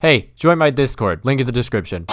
Hey, join my Discord, link in the description.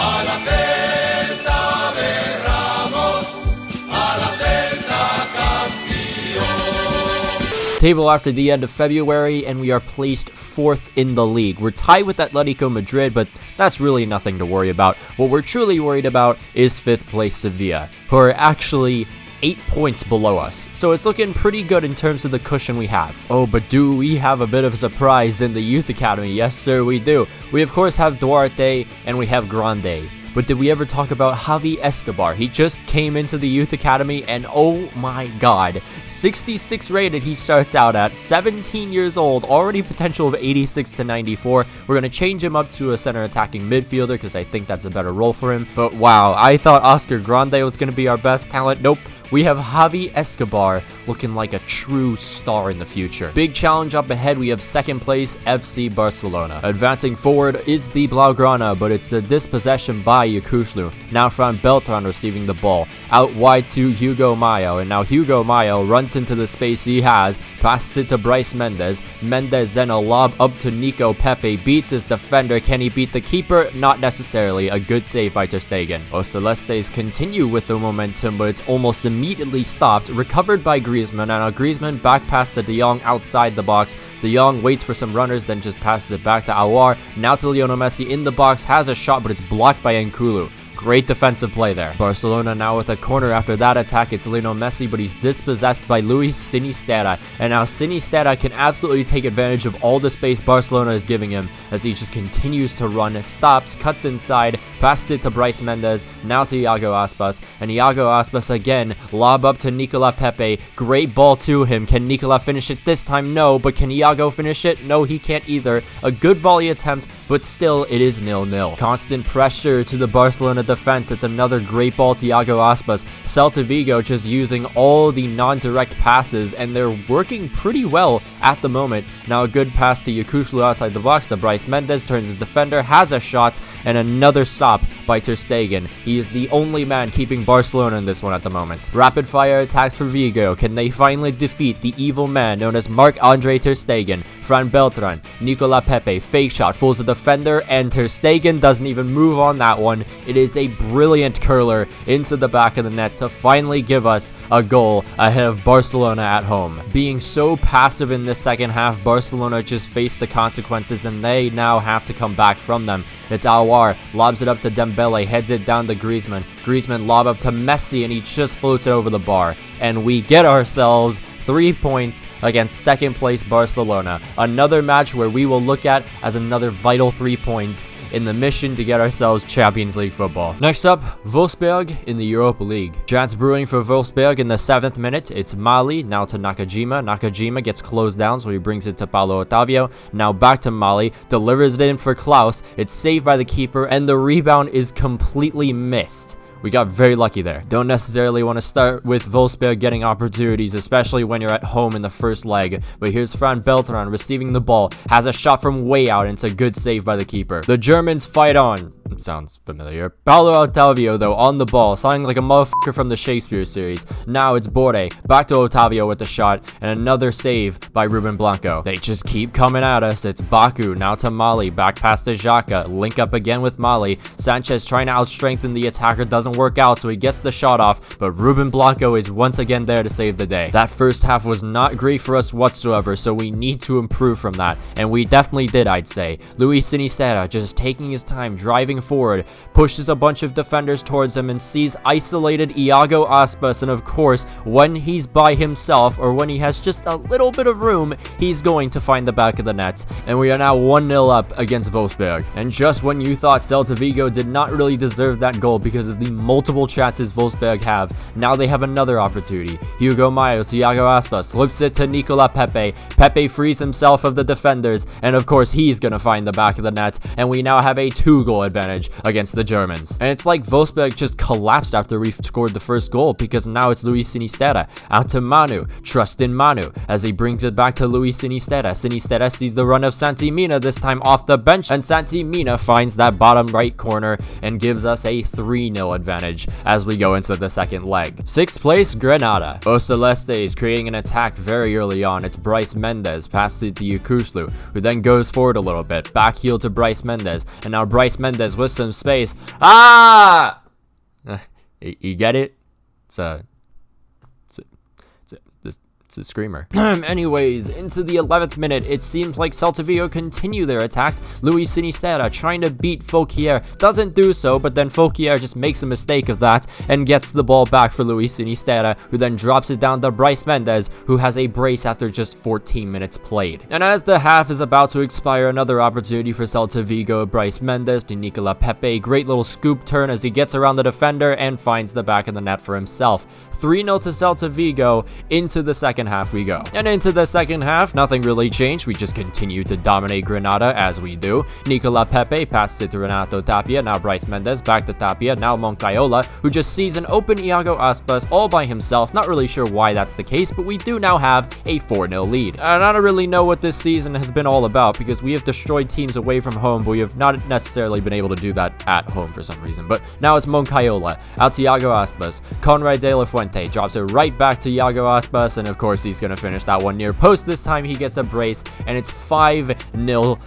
Table after the end of February, and we are placed 4th in the league. We're tied with Atletico Madrid, but that's really nothing to worry about. What we're truly worried about is 5th place Sevilla, who are actually 8 points below us. So it's looking pretty good in terms of the cushion we have. Oh, but do we have a bit of a surprise in the youth academy? Yes, sir, we do. We of course have Duarte and we have Grande. But did we ever talk about Javi Escobar? He just came into the youth academy and oh my god, 66 rated he starts out at, 17 years old, already potential of 86 to 94. We're going to change him up to a center attacking midfielder because I think that's a better role for him. But wow, I thought Oscar Grande was going to be our best talent. Nope. We have Javi Escobar looking like a true star in the future. Big challenge up ahead, we have 2nd place FC Barcelona. Advancing forward is the Blaugrana, but it's the dispossession by Yakuslu. Now Fran Beltran receiving the ball. Out wide to Hugo Mayo, and now Hugo Mayo runs into the space he has, passes it to Bryce Mendes. Mendes then a lob up to Nico Pepe, beats his defender. Can he beat the keeper? Not necessarily. A good save by Ter Stegen. Celestes continue with the momentum, but it's almost immediately stopped, recovered by Griezmann, and now Griezmann back past the De Jong outside the box. De Jong waits for some runners, then just passes it back to Aouar. Now to Lionel Messi in the box, has a shot, but it's blocked by N'Koulou. Great defensive play there. Barcelona now with a corner after that attack. It's Lionel Messi, but he's dispossessed by Luis Sinisterra. And now Sinisterra can absolutely take advantage of all the space Barcelona is giving him as he just continues to run, stops, cuts inside, passes it to Bryce Mendes, now to Iago Aspas. And Iago Aspas again, lob up to Nicolas Pepe. Great ball to him. Can Nicolas finish it this time? No. But can Iago finish it? No, he can't either. A good volley attempt, but still it is 0-0. Constant pressure to the Barcelona defense. It's another great ball to Iago Aspas. Celta Vigo just using all the non-direct passes, and they're working pretty well at the moment. Now a good pass to Yakuslu outside the box to Bryce Mendes, turns his defender, has a shot, and another stop by Ter Stegen. He is the only man keeping Barcelona in this one at the moment. Rapid fire attacks for Vigo. Can they finally defeat the evil man known as Marc-Andre Ter Stegen? Fran Beltran, Nicolas Pepe, fake shot, fools the defender, and Ter Stegen doesn't even move on that one. It is a brilliant curler into the back of the net to finally give us a goal ahead of Barcelona at home. Being so passive in this second half, Barcelona just faced the consequences and they now have to come back from them. It's Aouar, lobs it up to Dembele, heads it down to Griezmann. Griezmann lob up to Messi and he just floats it over the bar. And we get ourselves 3 points against 2nd place Barcelona. Another match where we will look at as another vital 3 points in the mission to get ourselves Champions League football. Next up, Wolfsberg in the Europa League. Chance brewing for Wolfsberg in the 7th minute. It's Mali, now to Nakajima. Nakajima gets closed down, so he brings it to Paulo Otavio. Now back to Mali, delivers it in for Klaus. It's saved by the keeper, and the rebound is completely missed. We got very lucky there. Don't necessarily want to start with Wolfsberg getting opportunities, especially when you're at home in the first leg. But here's Fran Beltran receiving the ball, has a shot from way out, and it's a good save by the keeper. The Germans fight on. Sounds familiar. Paulo Otavio, though, on the ball, sounding like a motherfucker from the Shakespeare series. Now it's Borde, back to Otavio with the shot, and another save by Ruben Blanco. They just keep coming at us. It's Baku, now to Mali, back past to Xhaka, link up again with Mali. Sanchez trying to outstrengthen the attacker, doesn't work out, so he gets the shot off, but Ruben Blanco is once again there to save the day. That first half was not great for us whatsoever, so we need to improve from that, and we definitely did, I'd say. Luis Sinisterra just taking his time, driving forward, pushes a bunch of defenders towards him and sees isolated Iago Aspas, and of course, when he's by himself or when he has just a little bit of room, he's going to find the back of the net, and we are now 1-0 up against Wolfsberg. And just when you thought Celta Vigo did not really deserve that goal because of the multiple chances Wolfsberg have, now they have another opportunity. Hugo Mayo to Iago Aspas, flips it to Nicolas Pepe. Pepe frees himself of the defenders, and of course he's gonna find the back of the net, and we now have a 2-goal advantage advantage against the Germans. And it's like Wolfsburg just collapsed after we scored the first goal, because now it's Luis Sinisterra out to Manu. Trust in Manu as he brings it back to Luis Sinisterra. Sinisterra sees the run of Santi Mina, this time off the bench, and Santi Mina finds that bottom right corner and gives us a 3-0 advantage as we go into the second leg. 6th place, Grenada. O Celeste is creating an attack very early on. It's Bryce Mendes, passes it to Yukuslu, who then goes forward a little bit. Back heel to Bryce Mendes, and now Bryce Mendes with some space. You get it? It's a screamer. Anyways, into the 11th minute, it seems like Celta Vigo continue their attacks. Luis Sinisterra trying to beat Fauquier, doesn't do so, but then Fauquier just makes a mistake of that and gets the ball back for Luis Sinisterra, who then drops it down to Bryce Mendes, who has a brace after just 14 minutes played. And as the half is about to expire, another opportunity for Celta Vigo. Bryce Mendes to Nicola Pepe, great little scoop turn as he gets around the defender and finds the back of the net for himself. 3-0 to Celta Vigo. Into the second half we go. And into the second half, nothing really changed. We just continue to dominate Granada as we do. Nicola Pepe passes it to Renato Tapia. Now Bryce Mendes back to Tapia. Now Moncayola, who just sees an open Iago Aspas all by himself. Not really sure why that's the case, but we do now have a 4-0 lead. And I don't really know what this season has been all about, because we have destroyed teams away from home, but we have not necessarily been able to do that at home for some reason. But now it's Moncayola out to Iago Aspas. Conrad De La Fuente drops it right back to Iago Aspas, and of course he's going to finish that one near post. This time he gets a brace, and it's 5-0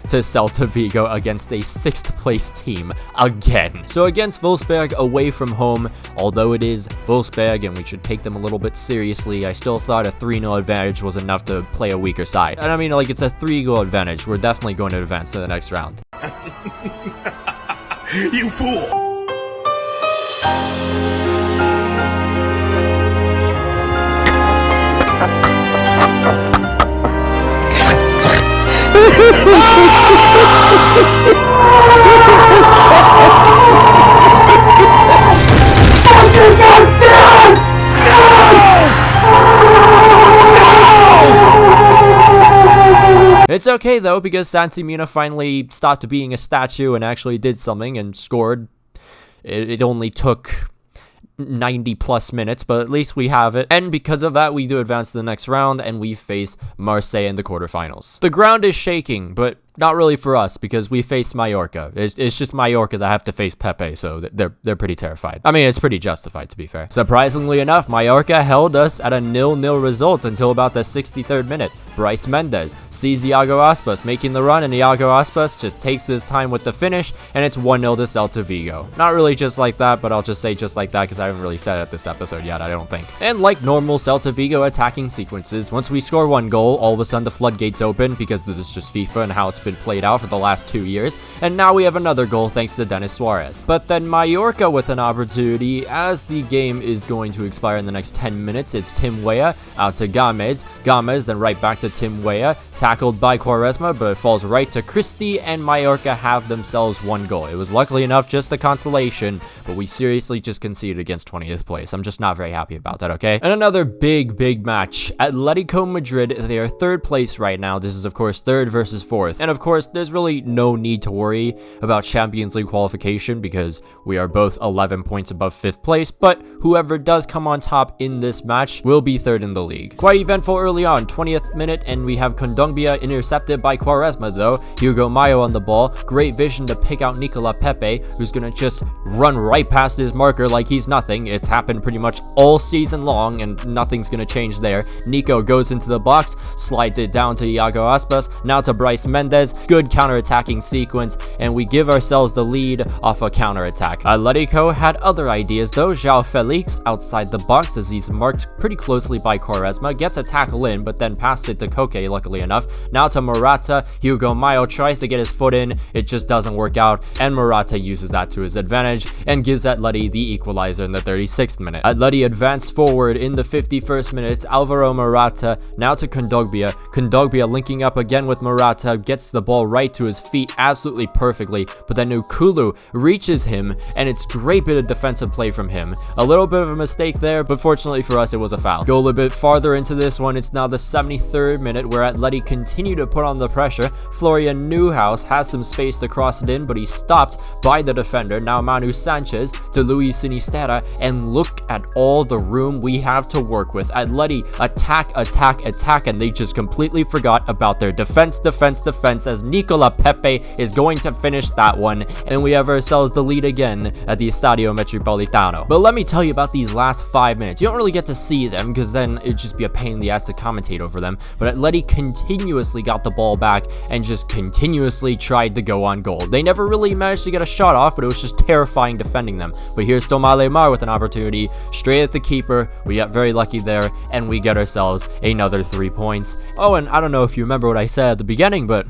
to Celta Vigo against a 6th place team again. So against Wolfsburg away from home, although it is Wolfsburg and we should take them a little bit seriously, I still thought a 3-0 advantage was enough to play a weaker side. And I mean, like, it's a 3-goal advantage. We're definitely going to advance to the next round. You fool! It's okay though, because Santi Mina finally stopped being a statue and actually did something and scored. It only took 90 plus minutes, but at least we have it. And because of that, we do advance to the next round, and we face Marseille in the quarterfinals. The ground is shaking, but not really for us, because we face Mallorca. It's just Mallorca that have to face Pepe, so they're pretty terrified. I mean, it's pretty justified, to be fair. Surprisingly enough, Mallorca held us at a 0-0 result until about the 63rd minute. Bryce Mendes sees Iago Aspas making the run, and Iago Aspas just takes his time with the finish, and it's 1-0 to Celta Vigo. Not really just like that, but I'll just say just like that because I haven't really said it this episode yet, I don't think. And like normal Celta Vigo attacking sequences, once we score one goal, all of a sudden the floodgates open, because this is just FIFA and how it's been played out for the last 2 years, and now we have another goal thanks to Denis Suarez. But then Mallorca with an opportunity as the game is going to expire in the next 10 minutes. It's Tim Weah out to Gomez. Gomez then right back to Tim Weah, tackled by Quaresma, but it falls right to Christie, and Mallorca have themselves one goal. It was luckily enough just a consolation, but we seriously just conceded against 20th place. I'm just not very happy about that, okay? And another big match. Atletico Madrid, they are 3rd place right now. This is of course 3rd versus 4th. And of course, there's really no need to worry about Champions League qualification because we are both 11 points above 5th place, but whoever does come on top in this match will be 3rd in the league. Quite eventful early on, 20th minute, and we have Kondogbia intercepted by Quaresma though. Hugo Mayo on the ball, great vision to pick out Nicola Pepe, who's gonna just run right past his marker like he's nothing. It's happened pretty much all season long, and nothing's gonna change there. Nico goes into the box, slides it down to Iago Aspas, now to Bryce Mendes. Good counter-attacking sequence, and we give ourselves the lead off a counter-attack. Atletico had other ideas though. João Felix outside the box as he's marked pretty closely by Quaresma, gets a tackle in, but then passes it to Koke, luckily enough. Now to Morata. Hugo Mayo tries to get his foot in, it just doesn't work out, and Morata uses that to his advantage and gives Atleti the equalizer in the 36th minute. Atleti advanced forward in the 51st minute. Alvaro Morata now to Kondogbia. Kondogbia linking up again with Morata, gets gets the ball right to his feet absolutely perfectly, but then Nukulu reaches him, and it's great bit of defensive play from him. A little bit of a mistake there, but fortunately for us, it was a foul. Go a little bit farther into this one. It's now the 73rd minute, where Atleti continue to put on the pressure. Florian Neuhaus has some space to cross it in, but he's stopped by the defender. Now Manu Sanchez to Luis Sinisterra, and look at all the room we have to work with. Atleti attack, and they just completely forgot about their defense, as Nicola Pepe is going to finish that one, and we have ourselves the lead again at the Estadio Metropolitano. But let me tell you about these last 5 minutes. You don't really get to see them, because then it'd just be a pain in the ass to commentate over them, but Atleti continuously got the ball back and just continuously tried to go on goal. They never really managed to get a shot off, but it was just terrifying defending them. But here's Tomale Mar with an opportunity straight at the keeper. We got very lucky there, and we get ourselves another 3 points. Oh, and I don't know if you remember what I said at the beginning, but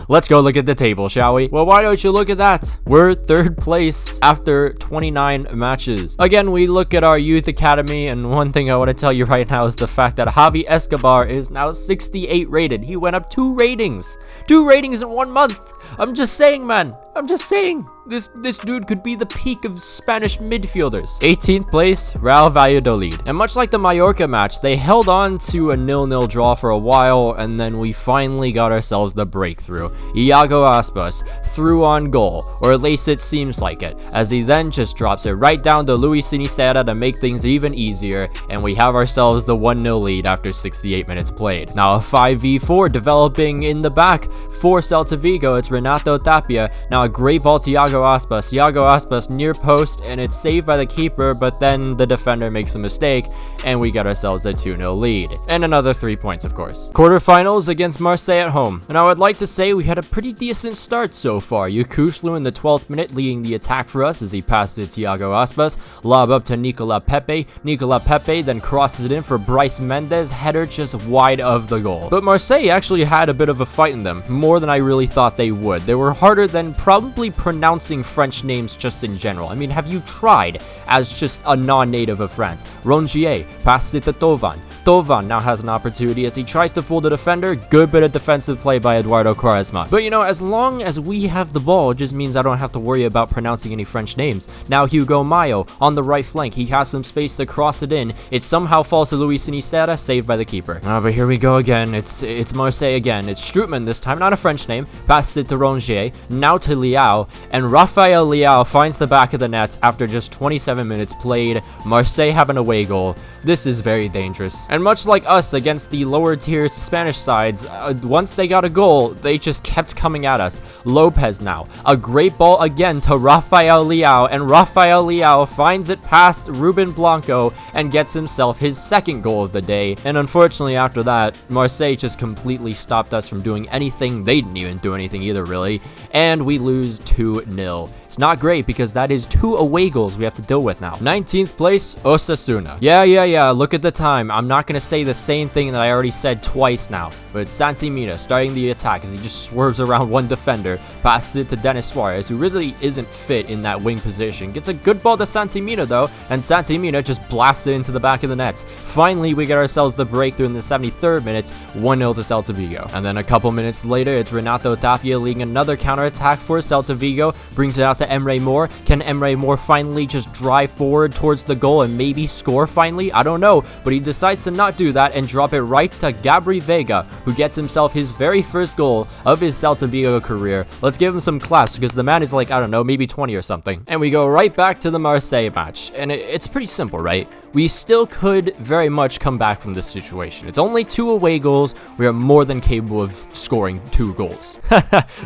let's go look at the table, shall we? Well, why don't you look at that? We're 3rd place after 29 matches. Again, we look at our youth academy, and one thing I want to tell you right now is the fact that Javi Escobar is now 68 rated. He went up 2 ratings. 2 ratings in 1 month. I'm just saying, man. I'm just saying. This dude could be the peak of Spanish midfielders. 18th place, Real Valladolid. And much like the Mallorca match, they held on to a 0-0 draw for a while, and then we finally got ourselves the breakthrough. Iago Aspas threw on goal, or at least it seems like it, as he then just drops it right down to Luis Sinisterra to make things even easier, and we have ourselves the 1-0 lead after 68 minutes played. Now a 5v4 developing in the back for Celta Vigo. It's Renato Tapia. Now a great ball to Iago Aspas. Iago Aspas near post, and it's saved by the keeper, but then the defender makes a mistake, and we get ourselves a 2-0 lead. And another 3 points, of course. Quarterfinals against Marseille at home. And I would like to say we had a pretty decent start so far. Yukushlu in the 12th minute leading the attack for us as he passes it to Iago Aspas. Lob up to Nicola Pepe. Nicola Pepe then crosses it in for Bryce Mendes. Header just wide of the goal. But Marseille actually had a bit of a fight in them, more than I really thought they would. They were harder than probably pronouncing French names just in general. I mean, have you tried as just a non-native of France? Rongier passes it to Tovan. Tovan now has an opportunity as he tries to fool the defender. Good bit of defensive play by Eduardo Quaresma. But you know, as long as we have the ball, it just means I don't have to worry about pronouncing any French names. Now Hugo Mayo on the right flank. He has some space to cross it in. It somehow falls to Luis Sinisterra, saved by the keeper. But here we go again. It's Marseille again. It's Strootman this time, not a French name. Passes it to Rongier. Now to Leao. And Rafael Leao finds the back of the net after just 27 minutes played. Marseille have an away goal. This is very dangerous. And much like us against the lower tier Spanish sides, once they got a goal, they just kept coming at us. Lopez now. A great ball again to Rafael Leao, and Rafael Leao finds it past Ruben Blanco and gets himself his 2nd goal of the day. And unfortunately after that, Marseille just completely stopped us from doing anything. They didn't even do anything either, really. And we lose 2-0. It's not great because that is 2 away goals we have to deal with now. 19th place, Osasuna. Yeah, look at the time. I'm not going to say the same thing that I already said twice now, but it's Santi Mina starting the attack as he just swerves around one defender, passes it to Denis Suarez, who really isn't fit in that wing position. Gets a good ball to Santi Mina though, and Santi Mina just blasts it into the back of the net. Finally, we get ourselves the breakthrough in the 73rd minute, 1-0 to Celta Vigo. And then a couple minutes later, it's Renato Tapia leading another counter-attack for Celta Vigo, brings it out to Emre Mor. Can Emre Mor finally just drive forward towards the goal and maybe score finally? I don't know, but he decides to not do that and drop it right to Gabri Vega, who gets himself his very first goal of his Celta Vigo career. Let's give him some claps because the man is like, I don't know, maybe 20 or something. And we go right back to the Marseille match, and it's pretty simple, right? We still could very much come back from this situation. It's only 2 away goals. We are more than capable of scoring 2 goals.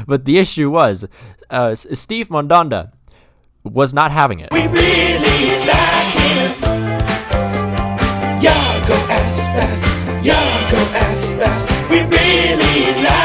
But the issue was, Steve Mondonda was not having it. We really like him. Iago Aspas. We really like